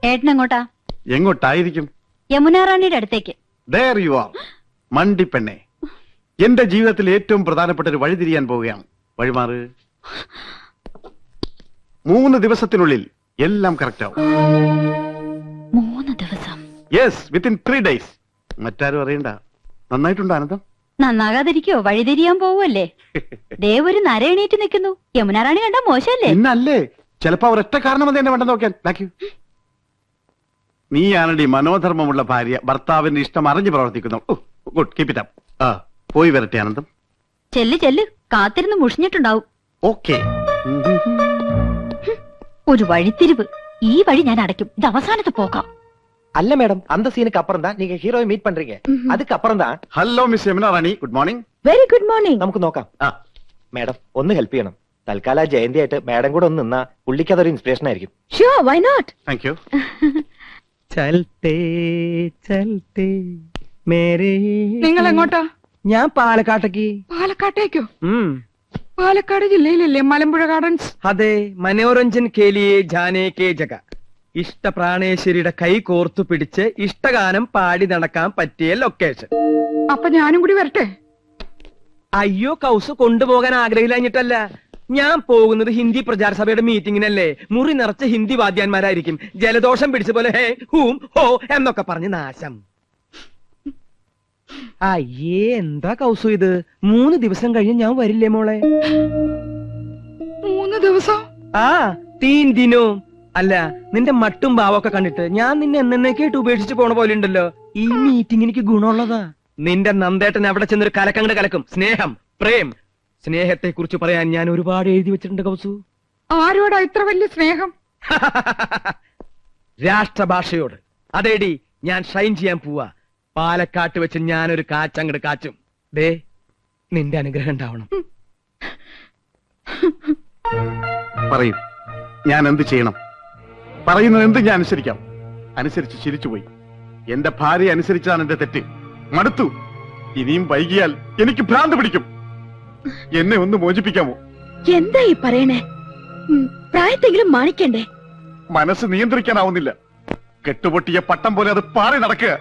ഏട്ടൻ എങ്ങോട്ടാ? എങ്ങോട്ടായിരിക്കും? യമുന റാണിയുടെ അടുത്തേക്ക്. There you are, മണ്ടിപ്പെണ്ണെ. എന്റെ ജീവിതത്തിൽ ഏറ്റവും പ്രധാനപ്പെട്ട ഒരു വഴി തിരിയാൻ പോവുകയാണ്. വഴിമാറ്. 3 ദിവസത്തിനുള്ളിൽ എല്ലാം കറക്റ്റ് ആവും. 3 ദിവസം? Yes, within 3 days. മറ്റാരും അറിയണ്ട. നന്നായിട്ടുണ്ടോ ആനന്ദം? നന്നാകാതിരിക്കോ? വഴി തിരിയാൻ പോവല്ലേ? ദേവൊരു നര എണീറ്റ് നിൽക്കുന്നു. യമുന റാണി കണ്ട മോശമല്ലേ? ഇന്നല്ലേ, ചിലപ്പോ അവരൊറ്റ കാരണം അത് എന്നെ വേണ്ട നോക്കാൻ. നീയാണടി മനോധർമ്മമുള്ള ഭാര്യ, ഭർത്താവിന്റെ ഇഷ്ടം അറിഞ്ഞു പ്രവർത്തിക്കുന്നു. Good, keep it up. പോയി വരട്ടെ ആനന്ദം. ചെല്ല്, കാത്തിരുന്ന് മുഷിഞ്ഞിട്ടുണ്ടാവും. ഓക്കെ. ഒരു വഴിത്തിരിവ്. ഈ വഴി ഞാൻ അടയ്ക്കും. ഇത് അവസാനത്തെ പോക്കാം. அல்ல மேடம், அந்த சீனுக்கு அப்புறம் தான் நீங்க ஹீரோவை மீட் பண்றீங்க. அதுக்கு அப்புறம் தான். Hello miss Yamuna Rani, good morning. Very good morning. നമുക്ക് നോക്കാം. മേഡം ഒന്ന് ഹെൽപ്പ് ചെയ്യണം. തൽക്കാലം ജയന്തി ആയിട്ട് മേഡം കൂടെ ഒന്ന് നിന്നാ പുള്ളിക്ക് അതൊരു ഇൻസ്പിറേഷൻ ആയിരിക്കും. Sure, why not? Thank you. ചൽത്തേ ചൽത്തേ മേരേ. നിങ്ങൾ എങ്ങോട്ടാ? ഞാൻ പാലക്കാട്ടേക്ക്. പാലക്കാട്ടേക്കോ? പാലക്കാട് ജില്ലയിലല്ലേ മലമ്പുഴ ഗാർഡൻസ്? അതെ, മനോരഞ്ജൻ കേലിയെ ജാനേ കേ ജഗ. ഇഷ്ടപ്രാണേശ്വരിയുടെ കൈ കോർത്തു പിടിച്ച് ഇഷ്ടഗാനം പാടി നടക്കാൻ പറ്റിയ ലൊക്കേഷൻ. അപ്പൊ ഞാനും കൂടി വരട്ടെ? അയ്യോ, കൗസ് കൊണ്ടുപോകാൻ ആഗ്രഹിച്ചിട്ടല്ല. ഞാൻ പോകുന്നത് ഹിന്ദി പ്രചാര സഭയുടെ മീറ്റിങ്ങിനല്ലേ. മുറി നിറച്ച ഹിന്ദി വാദ്യാന്മാരായിരിക്കും. ജലദോഷം പിടിച്ച പോലെ ഹേ ഹൂം ഹോ എന്നൊക്കെ പറഞ്ഞ് നാശം. അയ്യേ, എന്താ കൗസു ഇത്? 3 ദിവസം കഴിഞ്ഞ് ഞാൻ വരില്ലേ മോളെ? 3 ദിവസം? ആ, 3 ദിനോ. അല്ല, നിന്റെ മട്ടും ഭാവമൊക്കെ കണ്ടിട്ട് ഞാൻ നിന്നെ എന്നേക്കായിട്ട് ഉപേക്ഷിച്ച് പോണ പോലെ ഉണ്ടല്ലോ. ഈ മീറ്റിംഗ് എനിക്ക് ഗുണമുള്ളതാ. നിന്റെ നന്ദേട്ടൻ അവിടെ ചെന്നൊരു കലക്കങ്ങട് കലക്കും. സ്നേഹം, പ്രേം, സ്നേഹത്തെ കുറിച്ച് പറയാൻ ഞാൻ ഒരുപാട് എഴുതി വെച്ചിട്ടുണ്ട് കൗസു. ആരോടാ ഇത്ര വലിയ സ്നേഹം? രാഷ്ട്രഭാഷയോട്. അതേടി, ഞാൻ ഷൈൻ ചെയ്യാൻ പോവാ. പാലക്കാട്ട് വെച്ച് ഞാനൊരു കാച്ചങ്ങട് കാച്ചും. ദേ, നിന്റെ അനുഗ്രഹം ഉണ്ടാവണം. പറയൂ, ഞാൻ എന്ത് ചെയ്യണം? പറയുന്നത് എന്ത് ഞാൻ അനുസരിക്കാം. അനുസരിച്ച് ചിരിച്ചുപോയി. എന്റെ ഭാര്യ അനുസരിച്ചതാണ് എന്റെ തെറ്റ്. മടുത്തു. ഇനിയും വൈകിയാൽ എനിക്ക് ഭ്രാന്ത് പിടിക്കും. എന്നെ ഒന്ന് മോചിപ്പിക്കാമോ? എന്താ ഈ പറയണേ? പ്രായത്തെങ്കിലും മാണിക്കണ്ടേ? മനസ്സ് നിയന്ത്രിക്കാനാവുന്നില്ല. കെട്ടുപൊട്ടിയ പട്ടം പോലെ അത് പാറി നടക്കുക.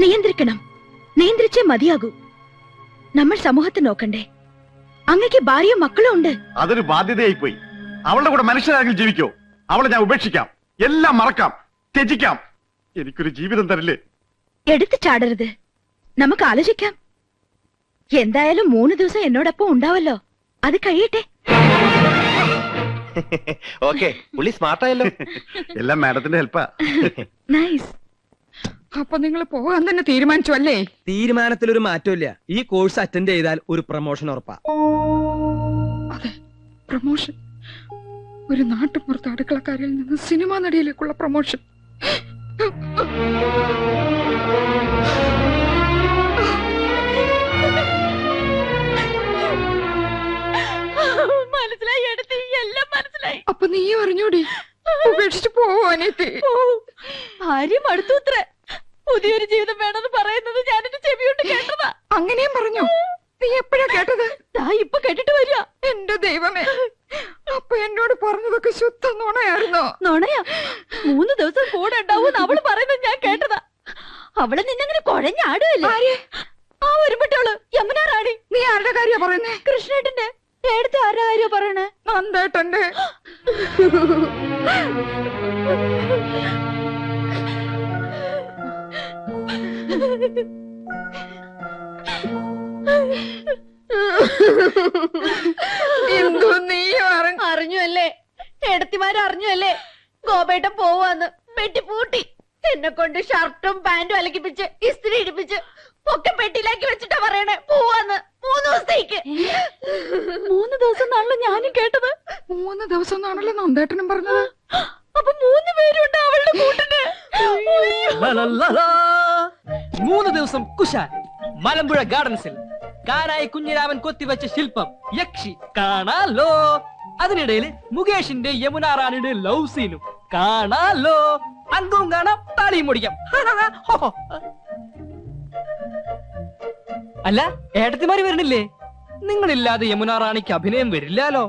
നിയന്ത്രിക്കണം. നിയന്ത്രിച്ചേ മതിയാകൂ. നമ്മൾ സമൂഹത്തെ നോക്കണ്ടേ? അങ്ങക്ക് ഭാര്യയും മക്കളും ഉണ്ട്. അതൊരു ബാധ്യതയായി പോയി. അവളുടെ കൂടെ മനുഷ്യരാണെങ്കിൽ ജീവിക്കോ? അവളെ ഞാൻ ഉപേക്ഷിക്കാം, എല്ലാം മറക്കാം, ത്യജിക്കാം. എനിക്കൊരു ജീവിതം തരില്ലേ? എടുത്തു ചാടരുത്. നമുക്ക് ആലോചിക്കാം. എന്തായാലും 3 ദിവസം എന്നോടൊപ്പം ഉണ്ടാവല്ലോ. അത് കഴിയട്ടെ. ഓക്കെ, പുള്ളി സ്മാർട്ടായല്ലോ. എല്ലാം മാഡത്തിന്റെ ഹെൽപ്പാ. നൈസ്. അപ്പൊ നിങ്ങൾ പോകാൻ തന്നെ തീരുമാനിച്ചു അല്ലേ? തീരുമാനത്തിലൊരു മാറ്റമില്ല. ഈ കോഴ്സ് അറ്റൻഡ് ചെയ്താൽ ഒരു പ്രൊമോഷൻ ഉറപ്പാ. അതെ, പ്രൊമോഷൻ. ഒരു നാട്ടുപുറത്ത് അടുക്കളക്കാരിൽ നിന്ന് സിനിമാ നടിയിലേക്കുള്ള പ്രൊമോഷൻ. മനസ്സിലായി, എടുത്ത് എല്ലാം മനസ്സിലായി. അപ്പൊ നീ അറിഞ്ഞൂടി? ഉപേക്ഷിച്ചു പോവാനേത്തി. ഭാര്യ അടുത്തൂത്രേ. പുതിയൊരു ജീവിതം വേണമെന്ന് പറയുന്നത് ഞാൻ എന്റെ ചെവിയോട്ട് കേട്ടതാ. അങ്ങനെയും പറഞ്ഞു? നീ എപ്പോഴാ കേട്ടത്? ഇപ്പൊ കേട്ടിട്ട് വരിക. എന്റെ ദൈവമേ, അപ്പൊ എന്നോട് പറഞ്ഞതൊക്കെ ശുദ്ധ നുണയായിരുന്നോ? നുണയാ? 3 ദിവസം കൂടെ ഉണ്ടാവും അവള് പറയുന്നത് ഞാൻ കേട്ടതാ. അവള് നിന്നങ്ങനെ കുഴഞ്ഞാടുവല്ലേ? ആ ഒരുപെട്ടവള് യമുന റാണി. നീ ആരുടെ കാര്യ പറയുന്നേ? കൃഷ്ണേട്ടന്റെ. എടുത്ത് ആരുടെ കാര്യ പറയണേ? നന്ദേട്ടന്റെ. എന്തോ നീ അറിഞ്ഞു അല്ലേ? എടത്തിമാരറിഞ്ഞു അല്ലേ? ഗോപേട്ടൻ പോവാന്ന് പെട്ടിപ്പൂട്ടി എന്നെ കൊണ്ട് ഷർട്ടും പാന്റും അലക്കിപ്പിച്ച് ഇസ്തിരി ഇടിപ്പിച്ച് ഒക്കെ പെട്ടിയിലാക്കി വെച്ചിട്ടാ പറയണേ പോവാന്ന്. 3 ദിവസത്തേക്ക്. 3 ദിവസം എന്നാണല്ലോ ഞാനും കേട്ടത്. 3 ദിവസം എന്നാണല്ലോ നന്ദേട്ടനും പറഞ്ഞത്. അപ്പൊ 3 പേരുണ്ട് അവളുടെ കൂട്ടിന്. 3 ദിവസം കുശാൽ മലമ്പുഴ ഗാർഡൻസിൽ കാനായി കുഞ്ഞിരാമൻ കൊത്തിവെച്ച ശില്പം യക്ഷി കാണാലോ. അതിനിടയിൽ മുകേഷിന്റെ യമുന റാണിയുടെ ലവ് സീനും കാണാലോ. അംഗവും കാണാം, താളിയും മുടിക്കാം. അല്ല, ഏട്ടത്തിമാര് വരണില്ലേ? നിങ്ങളില്ലാതെ യമുന റാണിക്ക് അഭിനയം വരില്ലാലോ.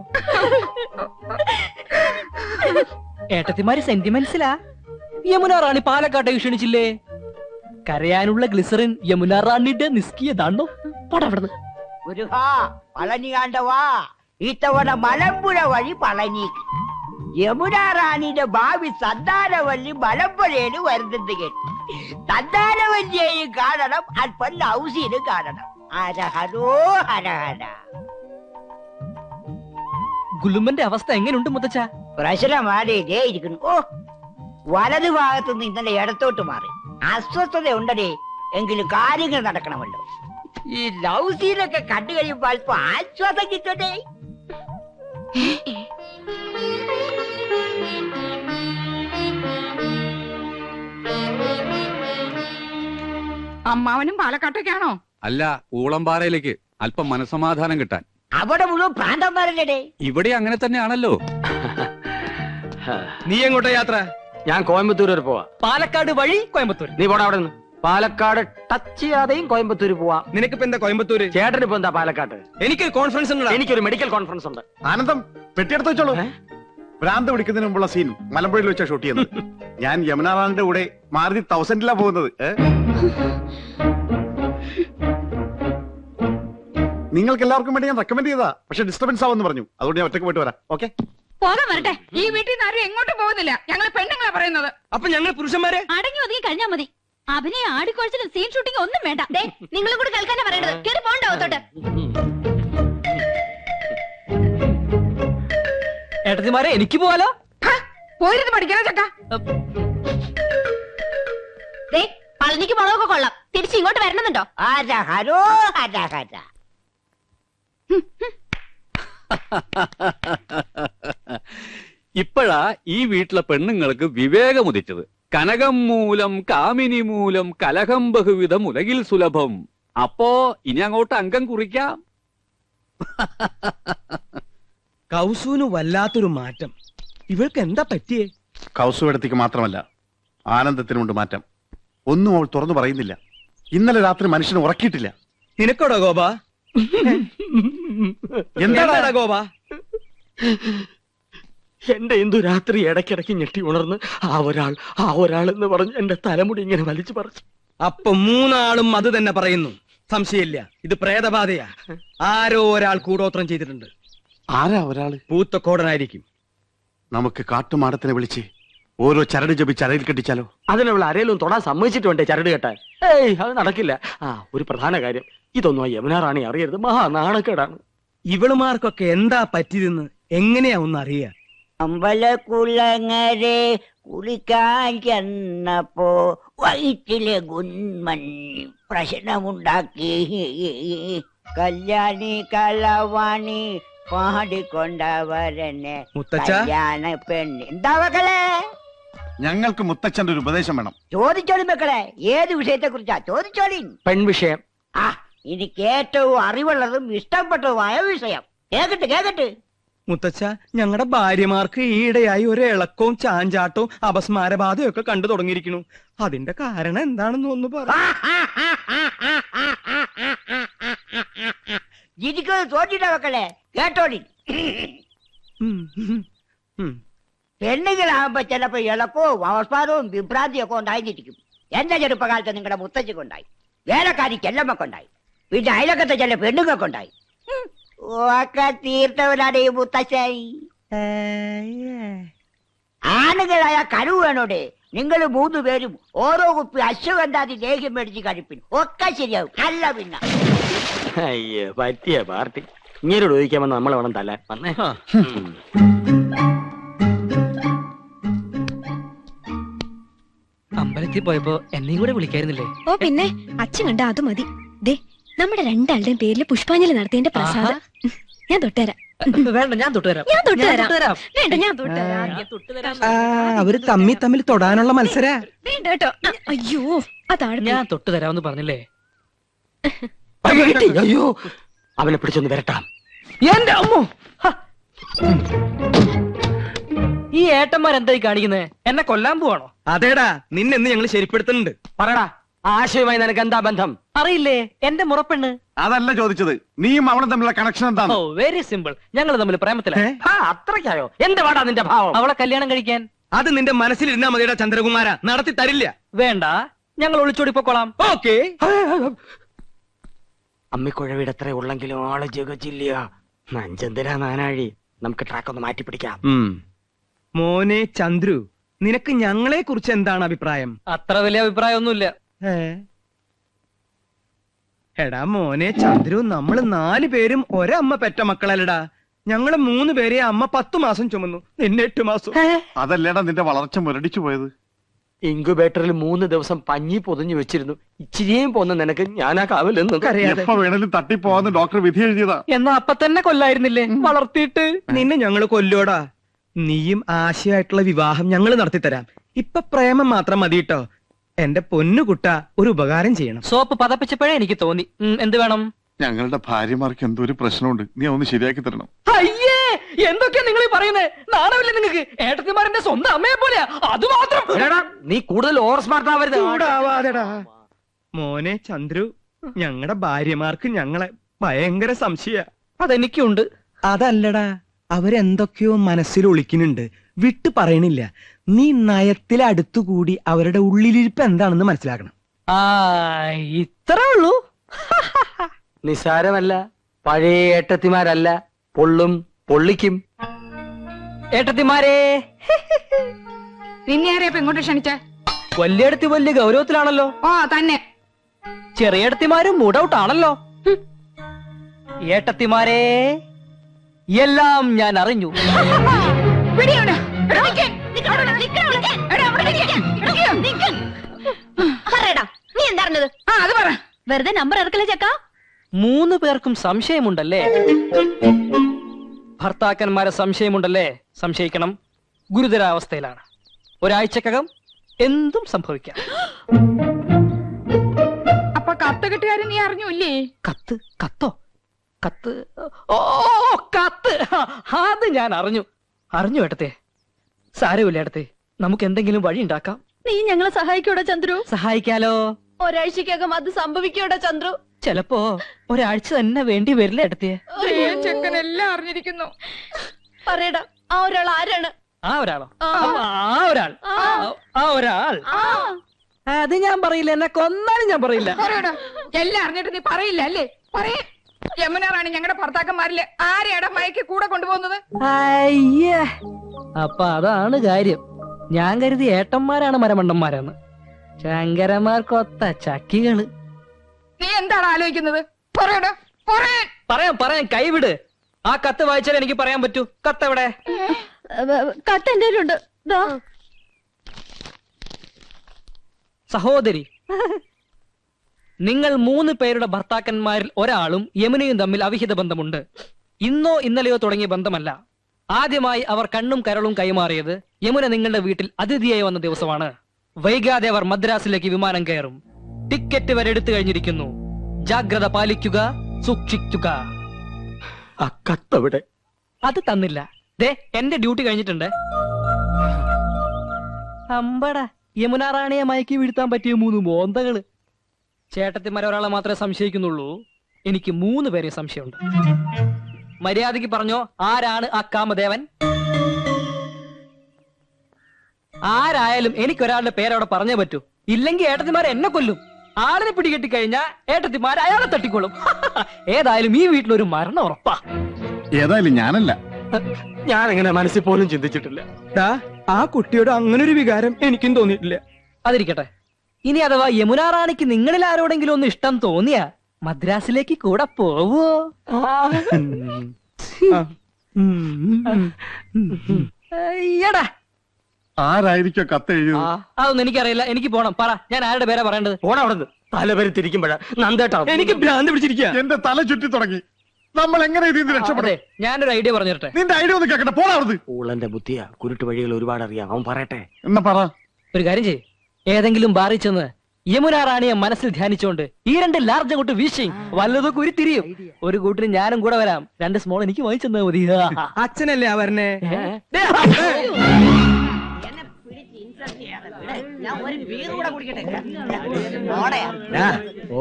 ഏട്ടത്തിമാര് സെന്റിമെന്റ്സിലാ. യമുന റാണി പാലക്കാട്ടേക്ക് ക്ഷണിച്ചില്ലേ? കരയാനുള്ള ഗ്ലിസറിൻ യമുന റാണിയുടെ നിസ്കിയതാണോ? പോടവിടുന്ന്. മുരുകാ, പളനി ആണ്ടവാ, ഇത്തവണ മലമ്പുഴ വഴി പളനി. യമുന റാണിയുടെ ഭാവി സന്താനവല്ലി മലമ്പുഴയിൽ വരുന്നത് കേട്ടു. സന്താനവല്ലിയെയും കാണണം, അല്പം ലൗസിനും കാണണം. ഹരഹരോ ഹരഹര. ഗുലുമന്റെ അവസ്ഥ എങ്ങനെയുണ്ട് മുത്തച്ഛ? പ്രശ്നമാടേ ഇരിക്കുന്നു. ഓ, വലതു ഭാഗത്തുനിന്ന് ഇന്നലെ ഇടത്തോട്ട് മാറി. അസ്വസ്ഥത ഉണ്ടേ, എങ്കിലും കാര്യങ്ങൾ നടക്കണമല്ലോ. ഈ ലൗസീനൊക്കെ കണ്ടു കഴിയുമ്പോൾ അല്പം ആശ്വാസം കിട്ടട്ടെ. അമ്മാവനും പാലക്കാട്ടേക്കാണോ? അല്ല, ഊളംപാറയിലേക്ക് അല്പം മനസമാധാനം കിട്ടാൻ. അവിടെ മുഴുവൻ പ്രാന്തന്മാരല്ലേ? ഇവിടെ അങ്ങനെ തന്നെയാണല്ലോ. നീ എങ്ങോട്ടാ യാത്ര? ഞാൻ കോയമ്പത്തൂർ വരെ പോവാ. പാലക്കാട് വഴി കോയമ്പത്തൂർ. നീ പോടാ അവിടെ നിന്ന്. പാലക്കാട് ടച്ച് ചെയ്യാതെയും കോയമ്പത്തൂർ പോവാ. നിനക്കിപ്പോ എന്താ കോയമ്പത്തൂര്? ചേട്ടന് ഇപ്പൊ എന്താ പാലക്കാട്? എനിക്കൊരു കോൺഫറൻസ് ഉണ്ട്. എനിക്കൊരു മെഡിക്കൽ കോൺഫറൻസ് ഉണ്ട്. ആനന്ദം പെട്ടിയെടുത്ത് വെച്ചോളൂ. ഭ്രാന്ത് പിടിക്കുന്നതിന് മുമ്പുള്ള സീൻ മലമ്പുഴയിൽ വെച്ചാ ഷൂട്ട് ചെയ്യുന്നത്. ഞാൻ യമുന റാണിന്റെ കൂടെ മാരുതി 1000 പോകുന്നത്. നിങ്ങൾക്ക് എല്ലാവർക്കും വേണ്ടി ഞാൻ റെക്കമെൻഡ് ചെയ്താ, പക്ഷെ ഡിസ്റ്റർബൻസ് ആവെന്ന് പറഞ്ഞു. അതുകൊണ്ട് ഞാൻ ഒറ്റക്ക് പോയിട്ട് വരാം. ഓക്കെ, പോകാൻ വരട്ടെ. ഈ വീട്ടിൽ നിന്ന് ആരും എങ്ങോട്ടും പോകുന്നില്ല. ഞങ്ങൾ പെണ്ണുങ്ങളാ പറയുന്നത്. അപ്പൊ ഞങ്ങൾ പുരുഷന്മാരെ അടങ്ങി ഒതുങ്ങി കഴിഞ്ഞാ മതി. അഭിനയ ആടിക്കൊഴിച്ചിലും സീൻ ഷൂട്ടിംഗ് ഒന്നും വേണ്ട. നിങ്ങളും കൂടി കേൾക്കാനാ പറയേണ്ടത്. കേറി പോണ്ടാവത്തോട്ട്. ഏട്ടത്തിമാരെ, എനിക്ക് പോവാലോ? പോയിരുന്നു പഠിക്കാനോ ചക്ക. പളനിക്ക് മുളകൊക്കെ കൊള്ളാം. തിരിച്ച് ഇങ്ങോട്ട് വരണമെന്നുണ്ടോ? ഹരഹരോ ഹരഹര. ഇപ്പോഴാ ഈ വീട്ടിലെ പെണ്ണുങ്ങൾക്ക് വിവേകമുദിച്ചത്. കനകം മൂലം കാമിനി മൂലം കലഹം ബഹുവിധം ഉലകിൽ സുലഭം. അപ്പോ ഇനി അങ്ങോട്ട് അംഗം കുറിക്കാം. കൗസുവിന് വല്ലാത്തൊരു മാറ്റം. ഇവൾക്ക് എന്താ പറ്റിയേ? കൗസുവടത്തേക്ക് മാത്രമല്ല, ആനന്ദത്തിനുണ്ട് മാറ്റം. ഒന്നും അവൾ തുറന്നു പറയുന്നില്ല. ഇന്നലെ രാത്രി മനുഷ്യനെ ഉറക്കിയിട്ടില്ല. നിനക്കോടോ ഗോപ? എന്താടാ ഗോപ? എന്റെ എന്തു രാത്രി ഇടയ്ക്കിടയ്ക്ക് ഞെട്ടി ഉണർന്ന് ആ ഒരാൾ എന്ന് പറഞ്ഞ് എന്റെ തലമുടി ഇങ്ങനെ വലിച്ചു പറിച്ചു. അപ്പൊ മൂന്നാളും അത് തന്നെ പറയുന്നു. സംശയമില്ല, ഇത് പ്രേതബാധയാ. ആരോ ഒരാൾ കൂടോത്രം ചെയ്തിട്ടുണ്ട്. ആരാ ഒരാള്? പൂത്തക്കോടനായിരിക്കും. നമുക്ക് കാട്ടുമാടത്തിനെ വിളിച്ച് ഓരോ ചരട് ജപിച്ച് അരയിൽ കെട്ടിച്ചാലോ? അതിനുള്ള ആരേലും തൊടാൻ സമ്മതിച്ചിട്ട് വേണ്ടേ ചരട് കെട്ടാൻ? ഏയ്, അത് നടക്കില്ല. ഒരു പ്രധാന കാര്യം, ഇതൊന്നും ആ യമുന റാണി അറിയരുത്. മഹാ നാണക്കേടാണ്. ഇവളുമാർക്കൊക്കെ എന്താ പറ്റിയതെന്ന് എങ്ങനെയാ ഒന്ന് അറിയാ? അമ്പലക്കുളങ്ങരെ കുളിക്കാൻ ചെന്നപ്പോ വയറ്റിലെ ഗുന്മണി പ്രശ്നമുണ്ടാക്കി. കല്യാണി കളവാണി പാടിക്കൊണ്ടവരനെ മുത്തച്ഛ, കല്യാണ പെണ്ണ്. എന്താ മക്കളെ? ഞങ്ങൾക്ക് മുത്തച്ഛന്റെ ഒരു ഉപദേശം വേണം. ചോദിച്ചോളി മക്കളെ, ഏത് വിഷയത്തെ കുറിച്ചാ ചോദിച്ചോളി. പെൺവിഷയം. എനിക്ക് ഏറ്റവും അറിവുള്ളതും ഇഷ്ടപ്പെട്ടതുമായ വിഷയം. കേക്കട്ടെ. മുത്തച്ഛ, ഞങ്ങളുടെ ഭാര്യമാർക്ക് ഈയിടെയായി ഒരു ഇളക്കവും ചാഞ്ചാട്ടവും അപസ്മാരബാധയും ഒക്കെ കണ്ടു തുടങ്ങിയിരിക്കുന്നു. അതിന്റെ കാരണം എന്താണെന്ന് ഒന്ന് പറ. ജിജിക്കത് തോറ്റിട്ട മക്കളെ, കേട്ടോളി. പെണ്ണുങ്ങളാകുമ്പോ ചിലപ്പോ ഇളക്കവും അവസ്മാരവും വിഭ്രാന്തിയൊക്കെ ഉണ്ടായിരിക്കും. എന്റെ ചെറുപ്പകാലത്ത് നിങ്ങളുടെ മുത്തച്ഛക്കുണ്ടായി, വേലക്കാരിക്ക് എല്ലമ്മക്കുണ്ടായി, പിന്നെ അയലക്കത്തെ ചില പെണ്ണുങ്ങൾക്കുണ്ടായി. ഒക്കെ തീർത്തവനാണ് ഈ മുത്തച്ഛായി. ആണുങ്ങളായ കഴിവ് വേണോടെ. നിങ്ങൾ 3 പേരും ഓരോ കുപ്പി അശ്വഗന്ധാതി ലേഹ്യം മേടിച്ച് കഴിപ്പിൻ, ഒക്കെ ശരിയാവും. അല്ല പിന്നെ അയ്യോ, പറ്റിയ പാർട്ടി. ഇങ്ങനോട് ചോദിക്കാമെന്ന് നമ്മളെ വേണം തല്ലാൻ. വന്നേ. അമ്പലത്തിൽ പോയപ്പോ എന്നെയും കൂടെ വിളിക്കായിരുന്നില്ലേ? ഓ പിന്നെ, അച്ഛൻ കണ്ട അത് മതി. ദേ, നമ്മുടെ രണ്ടാളുടെയും പേരിൽ പുഷ്പാഞ്ജലി നടത്തിയതിന്റെ പ്രസാദം ഞാൻ തൊട്ടുതരാം. വേണ്ട, ഞാൻ തൊട്ടുതരാം. വേണ്ട, ഞാൻ തൊട്ടുതരാം. അവര് തമ്മിൽ തൊടാനുള്ള മത്സര. വേണ്ട കേട്ടോ. അയ്യോ, അതാണ് ഞാൻ തൊട്ടുതരാമെന്ന് പറഞ്ഞില്ലേ? അയ്യോ, അവനെ പിടിച്ചൊന്ന് വരട്ടാം. എന്റെ അമ്മോ, ഈ ഏട്ടന്മാരെന്തായി കാണിക്കുന്നേ? എന്നെ കൊല്ലാൻ പോവാണോ? അതേടാ, നിന്നെന്ന് ഞങ്ങൾ ശരിപ്പെടുത്തുന്നുണ്ട്. പറടാ, ആശയമായി നിനക്ക് എന്താ ബന്ധം? അറിയില്ലേ, എന്റെ മുറപ്പെണ്ണ്. അതല്ല ചോദിച്ചത്, നീയും അവളും തമ്മിലുള്ള കണക്ഷൻ എന്താണ്? ഓ, വെരി സിമ്പിൾ. ഞങ്ങൾ തമ്മിൽ പ്രേമത്തിലാണ്. അത്രയ്ക്കായോ? എന്ത് വാടാ നിന്റെ ഭാവം? അവളെ കല്യാണം കഴിക്കാൻ. അത് നിന്റെ മനസ്സിലിരുന്നാ മതിയുടെ ചന്ദ്രകുമാര, നടത്തി തരില്ല. വേണ്ട, ഞങ്ങൾ ഒളിച്ചോടി പൊക്കോളാം. ഓക്കെ. അമ്മിക്കുഴവിടെ എത്ര ഉള്ളെങ്കിലും ആള് ജഗച്ചില്ല. നഞ്ചന്തിരാ നാനാഴി. നമുക്ക് ട്രാക്ക് ഒന്ന് മാറ്റി പിടിക്കാം. മോനെ ചന്ദ്രു, നിനക്ക് ഞങ്ങളെ കുറിച്ച് എന്താണ് അഭിപ്രായം? അത്ര വലിയ അഭിപ്രായമൊന്നുമില്ല. എടാ മോനെ ചന്ദ്രു, നമ്മള് 4 പേരും ഒരമ്മ പെറ്റ മക്കളല്ലടാ. ഞങ്ങള് 3 പേരെ അമ്മ 10 മാസം ചുമന്നു, നിന്നെ 8 മാസം. അതല്ലേടാ നിന്റെ വളർച്ച മുരടിച്ചു പോയത്. ഇൻക്യുബേറ്ററിൽ 3 ദിവസം പഞ്ഞി പൊതിഞ്ഞു വെച്ചിരുന്നു. ഇച്ചിരിയും പോന്ന നിനക്ക് ഞാനാ കാവലെന്ന് എപ്പോ വേണേലും തട്ടിപ്പോവാന്ന് ഡോക്ടർ വിധി എഴുതിയതാ. എന്നാ അപ്പൊ തന്നെ കൊല്ലായിരുന്നില്ലേ വളർത്തിയിട്ട്? നിന്നെ ഞങ്ങള് കൊല്ലോടാ. നീയും ആശയായിട്ടുള്ള വിവാഹം ഞങ്ങള് നടത്തിത്തരാം. ഇപ്പൊ പ്രേമം മാത്രം മതി കേട്ടോ. എന്റെ പൊന്നുകുട്ട, ഒരു ഉപകാരം ചെയ്യണം. സോപ്പ് പതപ്പിച്ചപ്പോഴേ എനിക്ക് തോന്നി. എന്ത് വേണം? ഞങ്ങളുടെ ഭാര്യമാർക്ക് എന്തോ ഒരു പ്രശ്നമുണ്ട്, നീ ഒന്ന് ശരിയാക്കി തരണം. അയ്യേ, എന്തൊക്കെയാ നിങ്ങൾ ഈ പറയുന്നത്? നാണമില്ല നിങ്ങൾക്ക്? ഏട്ടത്തിമാരന്റെ സ്വന്തം അമ്മയെ പോലെയാ. അത് മാത്രം. നീ കൂടുതൽ ഓവർ സ്മാർട്ട് ആവരുത്. ചൂടാവാതെടാ. മോനെ ചന്ദ്രു, ഞങ്ങളുടെ ഭാര്യമാർക്ക് ഞങ്ങളെ ഭയങ്കര സംശയ. അതെനിക്കുണ്ട്. അതല്ലടാ, അവരെന്തൊക്കെയോ മനസ്സിൽ ഒളിക്കുന്നുണ്ട്, വിട്ടു പറയണില്ല. നീ നയത്തിലടുത്തുകൂടി അവരുടെ ഉള്ളിലിരിപ്പ് എന്താണെന്ന് മനസ്സിലാക്കണം. ഇത്രേ ഉള്ളൂ. നിസാരമല്ല. പഴയ ഏട്ടത്തിമാരല്ല, പൊള്ളും പൊള്ളിക്കും. ഏട്ടത്തിമാരെ, നിന്നെ ആരെയപ്പോ ഇങ്ങോട്ട് ക്ഷണിച്ച? വലിയടത്തി വലിയ ഗൗരവത്തിലാണല്ലോ. ഓ തന്നെ. ചെറിയടത്തിമാരും മൂഡ് ഔട്ട് ആണല്ലോ. ഏട്ടത്തിമാരെ, എല്ലാം ഞാൻ അറിഞ്ഞു. നീ എന്താ അറിഞ്ഞത്? അത് പറ. വെറുതെ നമ്പർ ഇറക്കല്ലേ ചക്ക. 3 പേർക്കും സംശയമുണ്ടല്ലേ? ഭർത്താക്കന്മാരെ സംശയമുണ്ടല്ലേ? സംശയിക്കണം. ഗുരുതരാവസ്ഥയിലാണ്. ഒരാഴ്ചക്കകം എന്തും സംഭവിക്കാം. അപ്പൊ കത്ത് കിട്ടുകാരൻ നീ അറിഞ്ഞൂല്ലേ? കത്തോ? കത്ത്? ഓ, കത്ത്. അത് ഞാൻ അറിഞ്ഞു ഏട്ടത്തെ. സാരമില്ല ഏട്ടത്തെ, നമുക്ക് എന്തെങ്കിലും വഴി ഉണ്ടാക്കാം. നീ ഞങ്ങളെ സഹായിക്കൂടാ ചന്ദ്രു? സഹായിക്കാലോ. ഒരാഴ്ചക്കകം അത് സംഭവിക്കൂടാ ചന്ദ്രു? ചിലപ്പോ ഒരാഴ്ച തന്നെ വേണ്ടി വരില്ല ഏട്ടത്തെ. ചെക്കനെല്ലാം അറിഞ്ഞിരിക്കുന്നു. പറയടാ, ആ ഒരാൾ ആരാണ്? ആ ഒരാൾ അത് ഞാൻ പറയില്ല. എന്നെ കൊന്നാലും ഞാൻ പറയില്ല. എല്ലാം അറിഞ്ഞിട്ട് നീ പറയില്ല അല്ലേ? പറയേ. യമുനാറാണി ഞങ്ങളുടെ ഭർത്താക്കന്മാരില് ആരെയാടാ മയക്ക് കൂടെ കൊണ്ടുപോകുന്നത്? അയ്യേ, അപ്പൊ അതാണ് കാര്യം. ഞാൻ കരുതി ഏട്ടന്മാരാണ് മരമണ്ടന്മാരെന്ന്. ശങ്കരന്മാർക്കൊത്ത ചക്കികള്. നീ എന്താണ് ആലോചിക്കുന്നത്? പറയടാ, പറയാം. കൈവിട്. ആ കത്ത് വായിച്ചാൽ എനിക്ക് പറയാൻ പറ്റൂ. കത്ത് എവിടെ? കത്ത് എന്റെ കയ്യിലുണ്ട്. സഹോദരി, നിങ്ങൾ 3 പേരുടെ ഭർത്താക്കന്മാരിൽ ഒരാളും യമുനയും തമ്മിൽ അവിഹിത ബന്ധമുണ്ട്. ഇന്നോ ഇന്നലെയോ തുടങ്ങിയ ബന്ധമല്ല. ആദ്യമായി അവർ കണ്ണും കരളും കൈമാറിയത് യമുന നിങ്ങളുടെ വീട്ടിൽ അതിഥിയായി വന്ന ദിവസമാണ്. വൈകാതെ അവർ മദ്രാസിലേക്ക് വിമാനം കയറും. ടിക്കറ്റ് വരെ എടുത്തു കഴിഞ്ഞിരിക്കുന്നു. ജാഗ്രത പാലിക്കുക, സൂക്ഷിക്കുക. ആ കത്തവിടെ? അത് തന്നില്ല. ദേ, എന്റെ ഡ്യൂട്ടി കഴിഞ്ഞിട്ടുണ്ട്. അമ്പട, യമുന റാണിയെ മയക്കി വീഴ്ത്താൻ പറ്റിയ 3 മോന്തകള്. ചേട്ടത്തിമാരെ ഒരാളെ മാത്രമേ സംശയിക്കുന്നുള്ളൂ. എനിക്ക് 3 പേരെ സംശയമുണ്ട്. മര്യാദയ്ക്ക് പറഞ്ഞോ, ആരാണ് ആ കാമദേവൻ? ആരായാലും എനിക്കൊരാളുടെ പേരവിടെ പറഞ്ഞേ പറ്റൂ. ഇല്ലെങ്കിൽ ഏട്ടത്തിമാരെ എന്നെ കൊല്ലും. ആളിനെ പിടികെട്ടി കഴിഞ്ഞാൽ ഏട്ടത്തിമാർ അയാളെ തട്ടിക്കൊള്ളും. ഏതായാലും ഈ വീട്ടിലൊരു മരണം ഉറപ്പാ. ഏതായാലും ഞാനല്ല. ഞാൻ അങ്ങനെ മനസ്സിൽ പോലും ചിന്തിച്ചിട്ടില്ല. ആ കുട്ടിയോട് അങ്ങനൊരു വികാരം എനിക്കും തോന്നിയിട്ടില്ല. അതിരിക്കട്ടെ. ഇനി അഥവാ യമുന റാണിക്ക് നിങ്ങളിൽ ആരോടെങ്കിലും ഒന്ന് ഇഷ്ടം തോന്നിയാ മദ്രാസിലേക്ക് കൂടെ പോവോ? ആരായിരിക്കോ കത്ത് എഴുതിയത്? അതൊന്നും എനിക്കറിയില്ല. എനിക്ക് പോണം. പറ, ഞാൻ ആരുടെ പേരാ പറയേണ്ടത്? പോണം അവിടുന്ന്. തലപേര് തിരിക്കുമ്പോഴാ നന്ദേട്ടാ എനിക്ക് ഭ്രാന്ത് പിടിച്ചിരിക്കുക. എന്റെ തല ചുറ്റി തുടങ്ങി. നമ്മൾ എങ്ങനെ ഇതിൽ നിന്ന് രക്ഷപ്പെടും? ഞാനൊരു ഐഡിയ പറഞ്ഞിട്ടെ. നിന്റെ ഐഡിയ ഒന്ന് കേക്കട്ടെ. പോടാ അവിടുന്ന്. ഊളന്റെ ബുദ്ധിയാ. കുരുട്ട് വഴികൾ ഒരുപാട് അറിയാം. അവൻ പറയട്ടെ. എന്നാ പറ. ഒരു കാര്യം ചെയ്യ്. ഏതെങ്കിലും ബാറിൽ ചെന്ന് യമുന റാണിയെ മനസ്സിൽ ധ്യാനിച്ചുകൊണ്ട് ഈ 2 ലാർജ് അങ്ങോട്ട് വീശി വല്ലതൊക്കെ ഉരുത്തിരിയും. ഒരു കൂട്ടിന് ഞാനും കൂടെ വരാം. 2 സ്മോൾ എനിക്ക് വാങ്ങിച്ചെന്നാ മതി. അച്ഛനല്ലേ അവരനെ?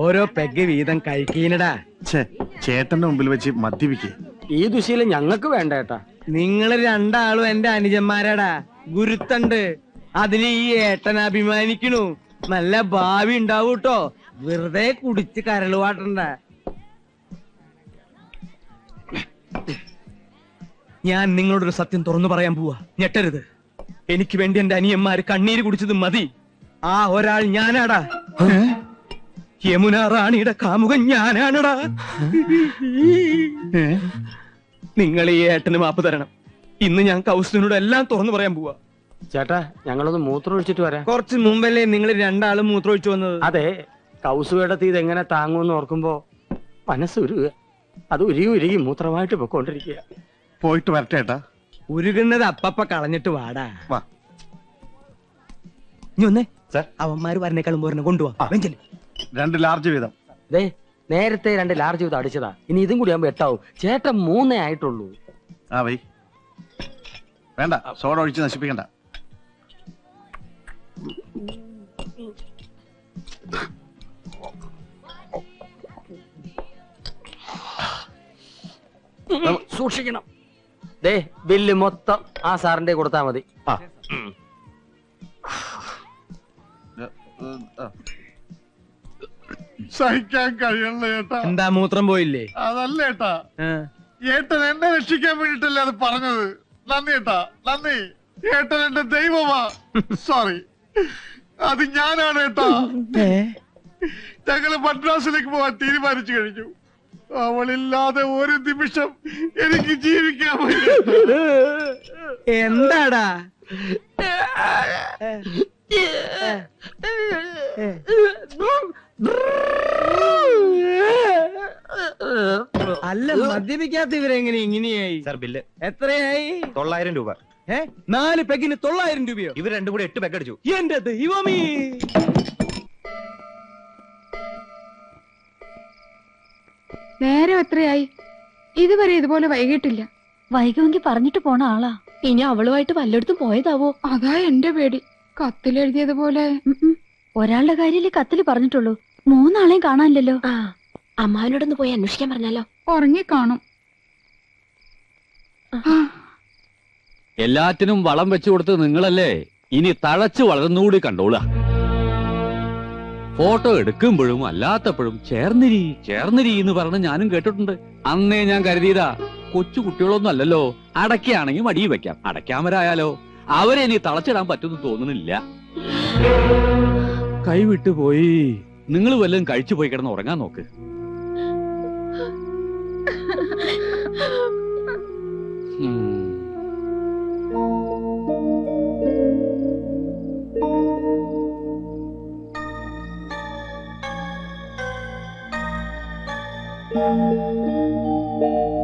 ഓരോ പെഗ് വീതം കഴിക്കീനടാ. ചേട്ടന്റെ മുമ്പിൽ വെച്ച് മദ്യപിക്കേ. ഈ ദുശീലം ഞങ്ങൾക്ക് വേണ്ട ഏട്ടാ. നിങ്ങള് രണ്ടാളും എന്റെ അനുജന്മാരാടാ. ഗുരുത്തണ്ട്. അതിന് ഈ ഏട്ടൻ അഭിമാനിക്കണു. നല്ല ഭാവി ഉണ്ടാവൂട്ടോ. വെറുതെ കുടിച്ച് കരളുവാട്ടണ്ട. ഞാൻ നിങ്ങളോടൊരു സത്യം തുറന്നു പറയാൻ പോവാ. ഞെട്ടരുത്. എനിക്ക് വേണ്ടി എന്റെ അനിയന്മാര് കണ്ണീര് കുടിച്ചത് മതി. ആ ഒരാൾ ഞാനാടാ. യമുന റാണിയുടെ കാമുകൻ ഞാനാണടാ. നിങ്ങൾ ഈ ഏട്ടന് മാപ്പ് തരണം. ഇന്ന് ഞാൻ കൗസുവിനോട് എല്ലാം തുറന്നു പറയാൻ പോവാ. ചേട്ടാ ഞങ്ങളൊന്ന് മൂത്രം ഒഴിച്ചിട്ട് വരാം. കുറച്ച് മുമ്പല്ലേ നിങ്ങൾ രണ്ടാളും മൂത്രമൊഴിച്ചു വന്നത്? അതെ, കൗസുവേടത്തി ഇതെങ്ങനെ താങ്ങുമെന്ന് ഓർക്കുമ്പോ മനസ്സുരുക. അത് ഉരുകി ഉരുകി മൂത്രമായിട്ട് പൊക്കോണ്ടിരിക്കുക. പോയിട്ട് വരട്ടെ ഏട്ടാ. ഉരുകുന്നത് അപ്പപ്പ കളഞ്ഞിട്ട് വാടാ. വാ. ഇനി ഒന്നേ സർ. അവന്മാര് വരണേക്കാളും പോരണ കൊണ്ടുപോവാ. വെഞ്ചല് 2 ലാർജ് വീതം. ദേ നേരത്തെ 2 ലാർജ് ചെയ്ത് അടിച്ചതാ. ഇനി ഇതും കൂടി ആകുമ്പോ 8 ആവും. ചേട്ടൻ 3 ആയിട്ടുള്ളൂ. ആ വൈ. വേണ്ട, സോഡ ഒഴിച്ച് നശിപ്പിക്കണ്ട. സൂക്ഷിക്കണം. ദേ ബില്ല് മൊത്തം ആ സാറിന്റെ കൊടുത്താ മതി. സഹിക്കാൻ കഴിയണല്ലോ ഏട്ടാ. എന്താ മൂത്രം പോയില്ലേ? അതല്ല ഏട്ടാ, ആ. ഏട്ടൻ എന്നെ രക്ഷിക്കാൻ വേണ്ടിട്ടല്ലേ അത് പറഞ്ഞത്. നന്ദി ഏട്ടാ, നന്ദി. ഏട്ടൻ എന്റെ ദൈവമാ. സോറി, അത് ഞാനാണ് ഏട്ടാ. ഞങ്ങള് മദ്രാസിലേക്ക് പോവാൻ തീരുമാനിച്ചു കഴിഞ്ഞു. അവളില്ലാതെ ഒരു നിമിഷം എനിക്ക് ജീവിക്കാൻ പറ്റില്ല. എന്താടാ? അല്ല, മദ്യപിക്കാത്ത ഇവരെങ്ങനെ ഇങ്ങനെയായി? സർ ബില്ല് എത്രയായി? 900 രൂപ. 4 പെഗിന് 900 രൂപയോ? ഇവർ രണ്ടും കൂടി 8 പെഗ് അടിച്ചു. എന്റെ ദൈവമേ! നേരം എത്രയായി? ഇതുവരെ ഇതുപോലെ വൈകിട്ടില്ല. വൈകുമെങ്കിൽ പറഞ്ഞിട്ട് പോണ ആളാ. ഇനി അവളുമായിട്ട് വല്ലയിടത്തും പോയതാവോ? അതാ എന്റെ പേടി. കത്തിലെഴുതിയതുപോലെ. ഒരാളുടെ കാര്യല്ലേ കത്തില് പറഞ്ഞിട്ടുള്ളൂ. 3 ആളെയും കാണാനില്ലല്ലോ. അമ്മാവനോടൊന്ന് പോയി അന്വേഷിക്കാൻ പറഞ്ഞാലോ? ഉറങ്ങിക്കാണും. എല്ലാറ്റിനും വളം വെച്ചു കൊടുത്ത് നിങ്ങളല്ലേ, ഇനി തഴച്ചു വളർന്നുകൂടി കണ്ടോളാ. ഫോട്ടോ എടുക്കുമ്പോഴും അല്ലാത്തപ്പോഴും ചേർന്നിരി ചേർന്നിരി എന്ന് പറഞ്ഞ് ഞാനും കേട്ടിട്ടുണ്ട്. അന്നേ ഞാൻ കരുതിയതാ, കൊച്ചു കുട്ടികളൊന്നും അല്ലല്ലോ, അടയ്ക്കാണെങ്കിൽ മടിയിൽ വെക്കാം, അടയ്ക്കാമരായാലോ. അവരെ ഇനി തളച്ചിടാൻ പറ്റുമെന്ന് തോന്നുന്നില്ല. കൈവിട്ടു പോയി. നിങ്ങൾ വല്ലതും കഴിച്ചു പോയി കിടന്ന് ഉറങ്ങാൻ നോക്ക്. Thank you.